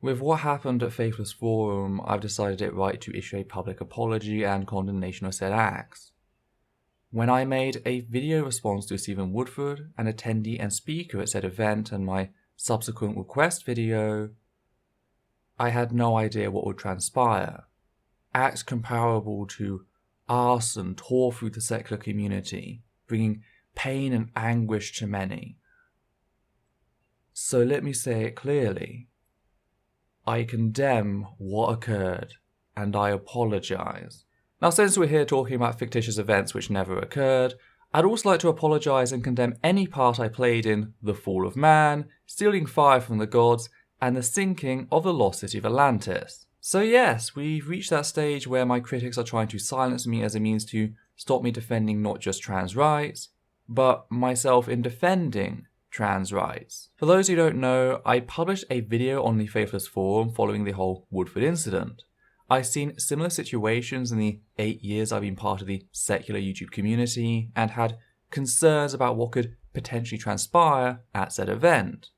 With what happened at Faithless Forum, I've decided it right to issue a public apology and condemnation of said acts. When I made a video response to Stephen Woodford, an attendee and speaker at said event, and my subsequent request video, I had no idea what would transpire. Acts comparable to arson tore through the secular community, bringing pain and anguish to many. So let me say it clearly. I condemn what occurred, and I apologise. Now, since we're here talking about fictitious events which never occurred, I'd also like to apologise and condemn any part I played in the fall of man, stealing fire from the gods, and the sinking of the lost city of Atlantis. So yes, we've reached that stage where my critics are trying to silence me as a means to stop me defending not just trans rights, but myself in defending trans rights. For those who don't know, I published a video on the Faithless forum following the whole Woodford incident. I've seen similar situations in the 8 years I've been part of the secular YouTube community and had concerns about what could potentially transpire at said event.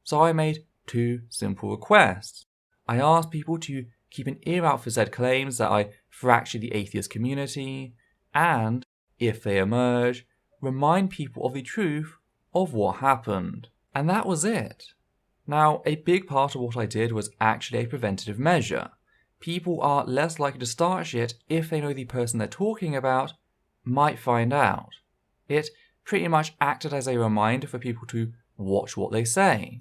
So I made 2 simple requests. I asked people to keep an ear out for said claims that I fracture the atheist community, and, if they emerge, remind people of the truth of what happened. And that was it. Now, a big part of what I did was actually a preventative measure. People are less likely to start shit if they know the person they're talking about might find out. It pretty much acted as a reminder for people to watch what they say.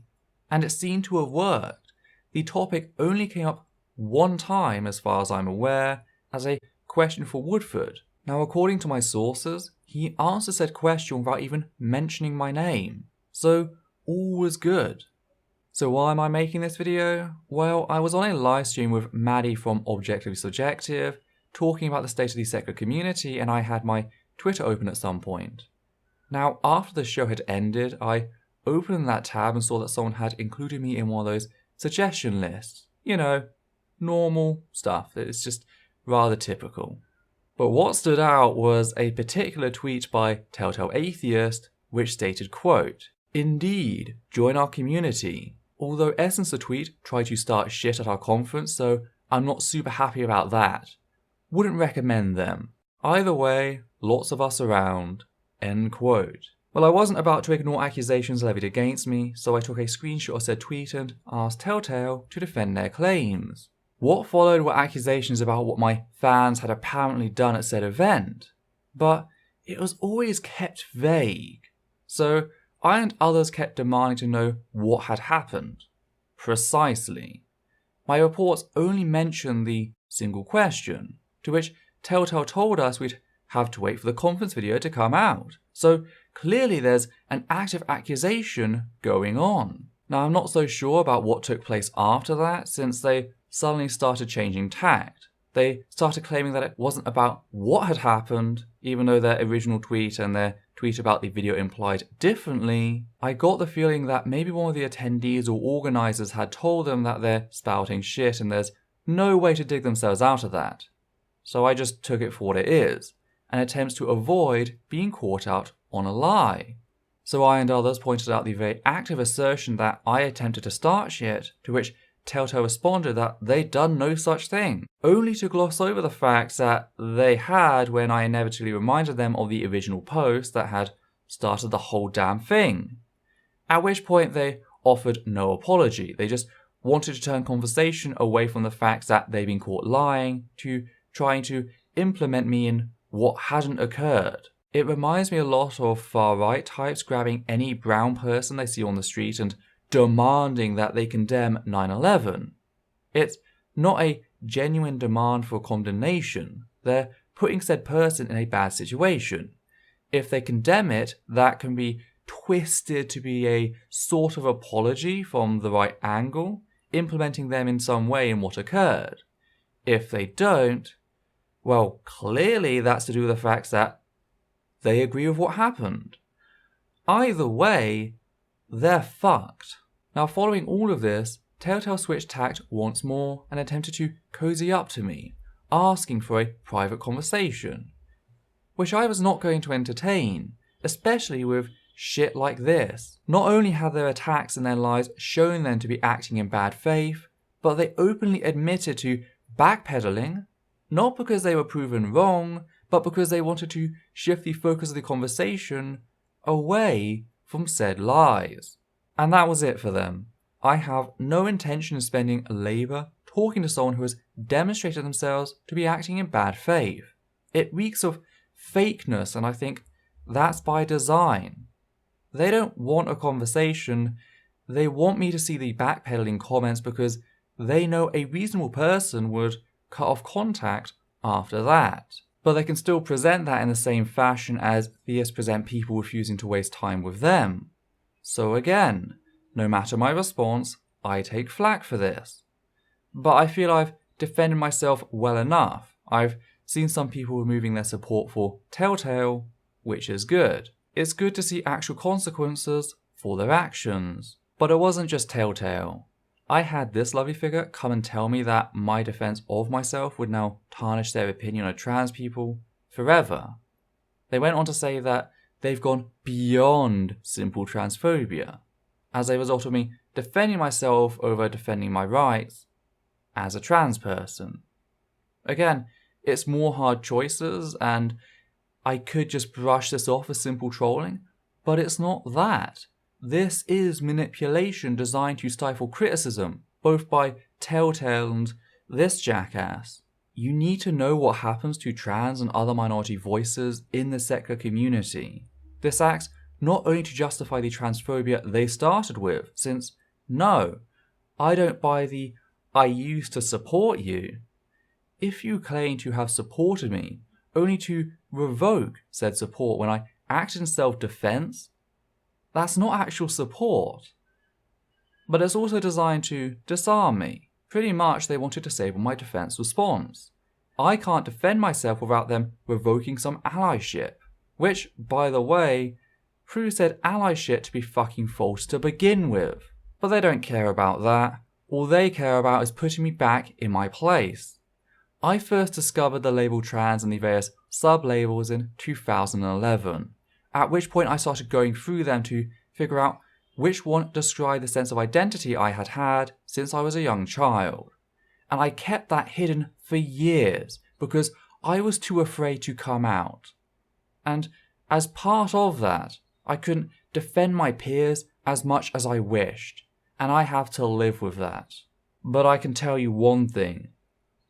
And it seemed to have worked. The topic only came up 1 time, as far as I'm aware, as a question for Woodford. Now, according to my sources, he answered said question without even mentioning my name. So, all was good. So why am I making this video? Well, I was on a live stream with Maddie from Objectively Subjective, talking about the state of the secular community, and I had my Twitter open at some point. Now, after the show had ended, I opened that tab and saw that someone had included me in one of those suggestion lists. You know, normal stuff. It's just rather typical. But what stood out was a particular tweet by TellTale Atheist, which stated, quote, "Indeed, join our community. Although Essence the tweet tried to start shit at our conference, so I'm not super happy about that. Wouldn't recommend them. Either way, lots of us around." End quote. Well, I wasn't about to ignore accusations levied against me, so I took a screenshot of said tweet and asked TellTale to defend their claims. What followed were accusations about what my fans had apparently done at said event, but it was always kept vague. So I and others kept demanding to know what had happened. Precisely. My reports only mentioned the single question, to which TellTale told us we'd have to wait for the conference video to come out. So clearly there's an active accusation going on. Now, I'm not so sure about what took place after that, since they suddenly started changing tact. They started claiming that it wasn't about what had happened, even though their original tweet and their tweet about the video implied differently. I got the feeling that maybe one of the attendees or organisers had told them that they're spouting shit and there's no way to dig themselves out of that. So I just took it for what it is, an attempt to avoid being caught out on a lie. So I and others pointed out the very active assertion that I attempted to start shit, to which TellTale responded that they'd done no such thing, only to gloss over the fact that they had when I inevitably reminded them of the original post that had started the whole damn thing. At which point they offered no apology. They just wanted to turn conversation away from the fact that they'd been caught lying to trying to implement me in what hadn't occurred. It reminds me a lot of far-right types grabbing any brown person they see on the street and demanding that they condemn 9/11. It's not a genuine demand for condemnation. They're putting said person in a bad situation. If they condemn it, that can be twisted to be a sort of apology from the right angle, implementing them in some way in what occurred. If they don't, well, clearly that's to do with the fact that they agree with what happened. Either way, they're fucked. Now, following all of this, TellTale switched tact once more and attempted to cozy up to me, asking for a private conversation, which I was not going to entertain, especially with shit like this. Not only had their attacks and their lies shown them to be acting in bad faith, but they openly admitted to backpedaling, not because they were proven wrong, but because they wanted to shift the focus of the conversation away from said lies. And that was it for them. I have no intention of spending labor talking to someone who has demonstrated themselves to be acting in bad faith. It reeks of fakeness, and I think that's by design. They don't want a conversation, they want me to see the backpedaling comments because they know a reasonable person would cut off contact after that. But they can still present that in the same fashion as theists present people refusing to waste time with them. So again, no matter my response, I take flack for this. But I feel I've defended myself well enough. I've seen some people removing their support for TellTale, which is good. It's good to see actual consequences for their actions. But it wasn't just TellTale. I had this lovely figure come and tell me that my defense of myself would now tarnish their opinion of trans people forever. They went on to say that they've gone beyond simple transphobia, as a result of me defending myself over defending my rights as a trans person. Again, it's more hard choices, and I could just brush this off as simple trolling, but it's not that. This is manipulation designed to stifle criticism, both by TellTale and this jackass. You need to know what happens to trans and other minority voices in the secular community. This acts not only to justify the transphobia they started with, since, no, I don't buy the "I used to support you." If you claim to have supported me, only to revoke said support when I acted in self-defense, that's not actual support. But it's also designed to disarm me. Pretty much they want to disable my defense response. I can't defend myself without them revoking some allyship, which, by the way, proves said allyship to be fucking false to begin with. But they don't care about that. All they care about is putting me back in my place. I first discovered the label trans and the various sub-labels in 2011, at which point I started going through them to figure out which one described the sense of identity I had had since I was a young child. And I kept that hidden for years because I was too afraid to come out. And as part of that, I couldn't defend my peers as much as I wished, and I have to live with that. But I can tell you one thing,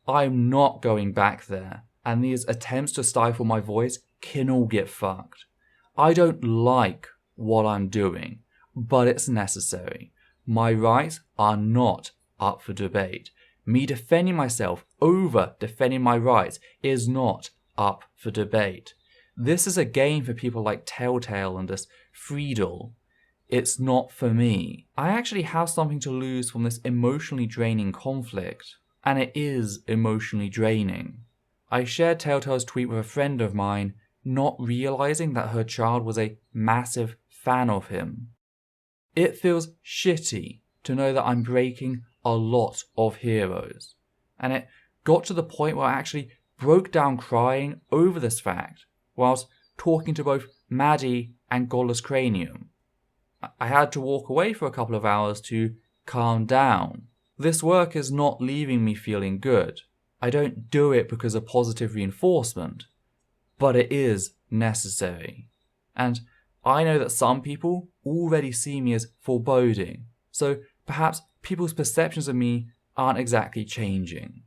I'm not going back there, and these attempts to stifle my voice can all get fucked. I don't like what I'm doing, but it's necessary. My rights are not up for debate. Me defending myself over defending my rights is not up for debate. This is a game for people like TellTale and this Friedel. It's not for me. I actually have something to lose from this emotionally draining conflict, and it is emotionally draining. I shared TellTale's tweet with a friend of mine, not realizing that her child was a massive fan of him. It feels shitty to know that I'm breaking a lot of heroes, and it got to the point where I actually broke down crying over this fact whilst talking to both Maddie and Godless Cranium. I had to walk away for a couple of hours to calm down. This work is not leaving me feeling good. I don't do it because of positive reinforcement, but it is necessary. And I know that some people already see me as foreboding, so perhaps people's perceptions of me aren't exactly changing.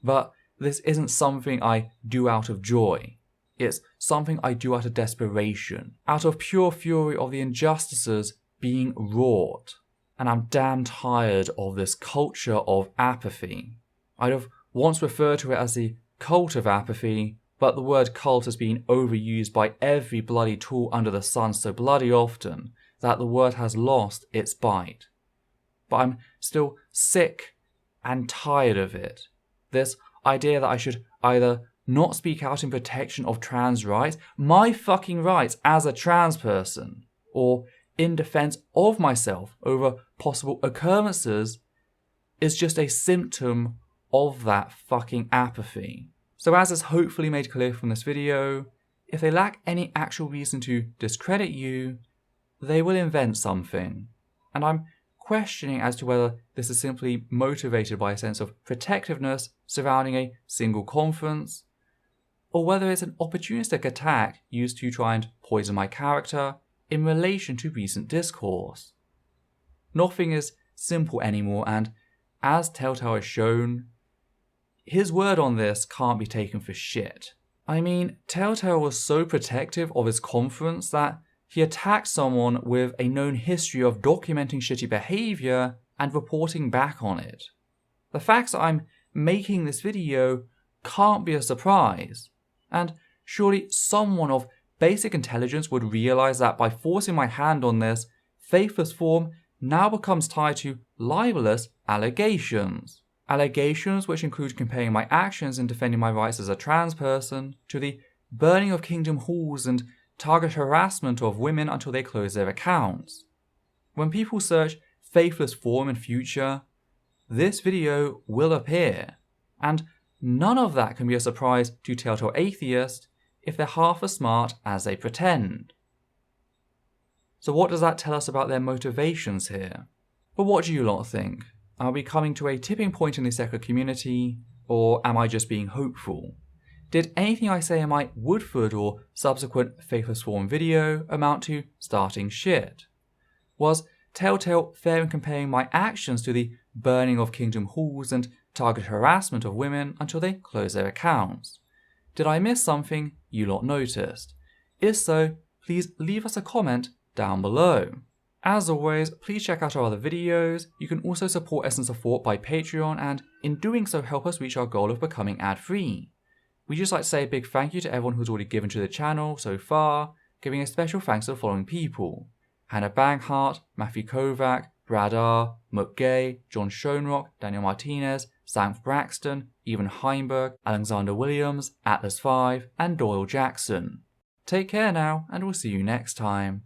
But this isn't something I do out of joy. It's something I do out of desperation, out of pure fury of the injustices being wrought. And I'm damn tired of this culture of apathy. I'd have once referred to it as the cult of apathy, but the word cult has been overused by every bloody tool under the sun so bloody often that the word has lost its bite. But I'm still sick and tired of it. This idea that I should either not speak out in protection of trans rights, my fucking rights as a trans person, or in defense of myself over possible occurrences, is just a symptom of that fucking apathy. So as is hopefully made clear from this video, if they lack any actual reason to discredit you, they will invent something. And I'm questioning as to whether this is simply motivated by a sense of protectiveness surrounding a single conference, or whether it's an opportunistic attack used to try and poison my character in relation to recent discourse. Nothing is simple anymore, and as TellTale has shown, his word on this can't be taken for shit. I mean, TellTale was so protective of his conference that he attacked someone with a known history of documenting shitty behaviour and reporting back on it. The fact that I'm making this video can't be a surprise, and surely someone of basic intelligence would realise that by forcing my hand on this, Faithless form now becomes tied to libelous allegations. Allegations which include comparing my actions in defending my rights as a trans person to the burning of kingdom halls and target harassment of women until they close their accounts. When people search Faithless form in future, this video will appear, and none of that can be a surprise to TellTale Atheist if they're half as smart as they pretend. So what does that tell us about their motivations here? But what do you lot think? Are we coming to a tipping point in the secular community, or am I just being hopeful? Did anything I say in my Woodford or subsequent Faithless Forum video amount to starting shit? Was TellTale fair in comparing my actions to the burning of kingdom halls and target harassment of women until they close their accounts? Did I miss something you lot noticed? If so, please leave us a comment down below. As always, please check out our other videos. You can also support Essence of Thought by Patreon, and in doing so help us reach our goal of becoming ad-free. We'd just like to say a big thank you to everyone who's already given to the channel so far, giving a special thanks to the following people: Hannah Banghart, Matthew Kovac, Brad R, Muck Gay, John Schoenrock, Daniel Martinez, Sam Braxton, Evan Heimberg, Alexander Williams, Atlas5, and Doyle Jackson. Take care now, and we'll see you next time.